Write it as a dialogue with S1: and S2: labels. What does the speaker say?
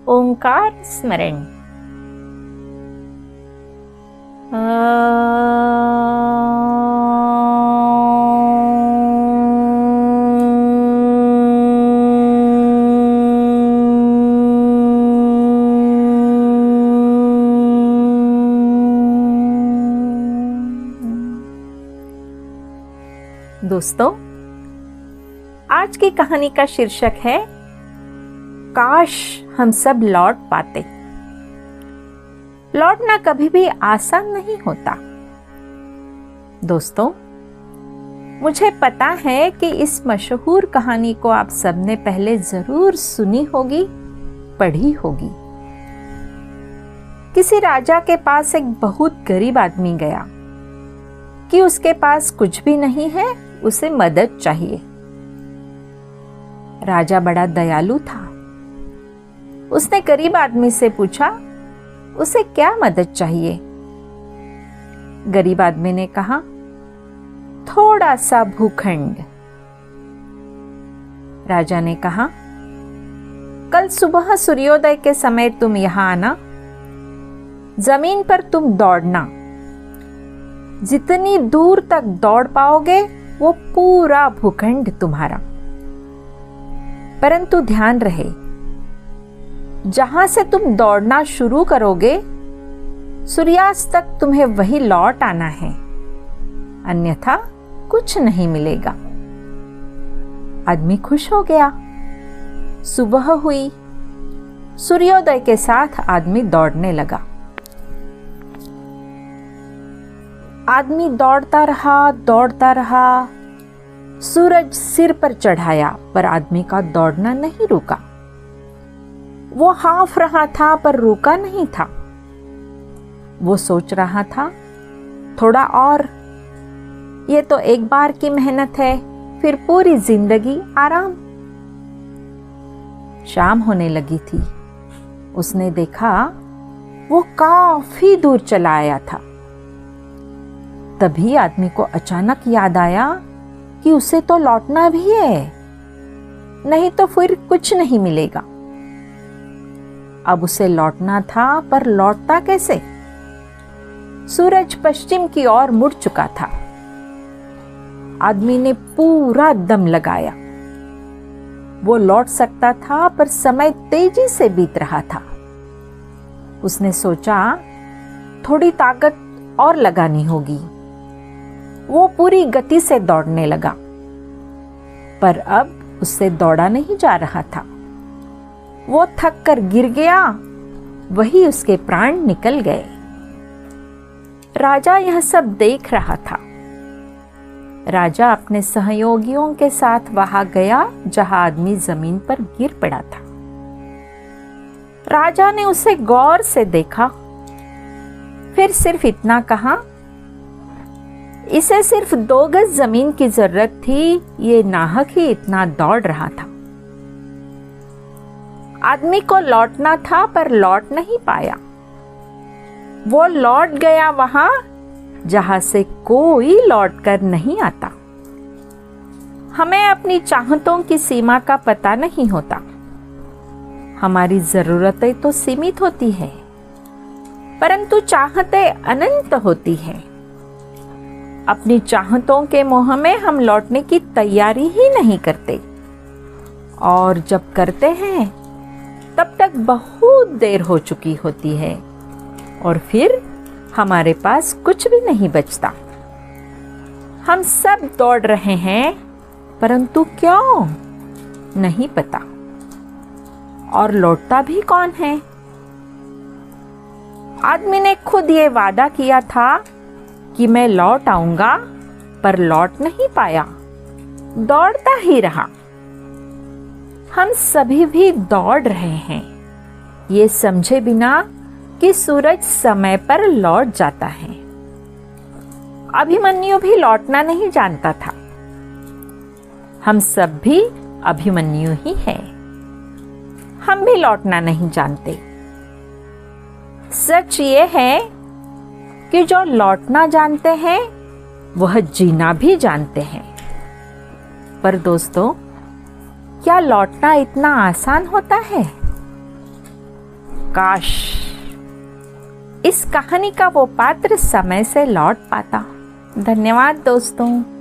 S1: ओंकार स्मरण। दोस्तों, आज की कहानी का शीर्षक है काश हम सब लौट पाते। लौटना कभी भी आसान नहीं होता। दोस्तों, मुझे पता है कि इस मशहूर कहानी को आप सबने पहले जरूर सुनी होगी, पढ़ी होगी। किसी राजा के पास एक बहुत गरीब आदमी गया कि उसके पास कुछ भी नहीं है, उसे मदद चाहिए। राजा बड़ा दयालु था। उसने गरीब आदमी से पूछा, उसे क्या मदद चाहिए? गरीब आदमी ने कहा, थोड़ा सा भूखंड। राजा ने कहा, कल सुबह सूर्योदय के समय तुम यहां आना। जमीन पर तुम दौड़ना। जितनी दूर तक दौड़ पाओगे वो पूरा भूखंड तुम्हारा। परंतु ध्यान रहे, जहां से तुम दौड़ना शुरू करोगे सूर्यास्त तक तुम्हें वही लौट आना है, अन्यथा कुछ नहीं मिलेगा। आदमी खुश हो गया। सुबह हुई। सूर्योदय के साथ आदमी दौड़ने लगा। आदमी दौड़ता रहा। सूरज सिर पर चढ़ाया, पर आदमी का दौड़ना नहीं रुका। वो हाँफ रहा था, पर रुका नहीं था। वो सोच रहा था, थोड़ा और, ये तो एक बार की मेहनत है, फिर पूरी जिंदगी आराम। शाम होने लगी थी। उसने देखा वो काफी दूर चला आया था। तभी आदमी को अचानक याद आया कि उसे तो लौटना भी है, नहीं तो फिर कुछ नहीं मिलेगा। अब उसे लौटना था, पर लौटता कैसे? सूरज पश्चिम की ओर मुड़ चुका था। आदमी ने पूरा दम लगाया। वो लौट सकता था, पर समय तेजी से बीत रहा था। उसने सोचा, थोड़ी ताकत और लगानी होगी। वो पूरी गति से दौड़ने लगा, पर अब उससे दौड़ा नहीं जा रहा था। वो थक कर गिर गया। वही उसके प्राण निकल गए। राजा यह सब देख रहा था। राजा अपने सहयोगियों के साथ वहां गया जहां आदमी जमीन पर गिर पड़ा था। राजा ने उसे गौर से देखा, फिर सिर्फ इतना कहा, इसे सिर्फ 2 गज जमीन की जरूरत थी, ये नाहक ही इतना दौड़ रहा था। आदमी को लौटना था, पर लौट नहीं पाया। वो लौट गया वहां जहां से कोई लौट कर नहीं आता। हमें अपनी चाहतों की सीमा का पता नहीं होता। हमारी जरूरतें तो सीमित होती है, परंतु चाहतें अनंत होती हैं। अपनी चाहतों के मोह में हम लौटने की तैयारी ही नहीं करते, और जब करते हैं तब तक बहुत देर हो चुकी होती है, और फिर हमारे पास कुछ भी नहीं बचता। हम सब दौड़ रहे हैं, परंतु क्यों नहीं पता। और लौटता भी कौन है? आदमी ने खुद ये वादा किया था कि मैं लौट आऊंगा, पर लौट नहीं पाया, दौड़ता ही रहा। हम सभी भी दौड़ रहे हैं, ये समझे बिना कि सूरज समय पर लौट जाता है। अभिमन्यु भी लौटना नहीं जानता था। हम सब भी अभिमन्यु ही हैं। हम भी लौटना नहीं जानते। सच ये है कि जो लौटना जानते हैं वह जीना भी जानते हैं। पर दोस्तों, क्या लौटना इतना आसान होता है? काश इस कहानी का वो पात्र समय से लौट पाता। धन्यवाद दोस्तों।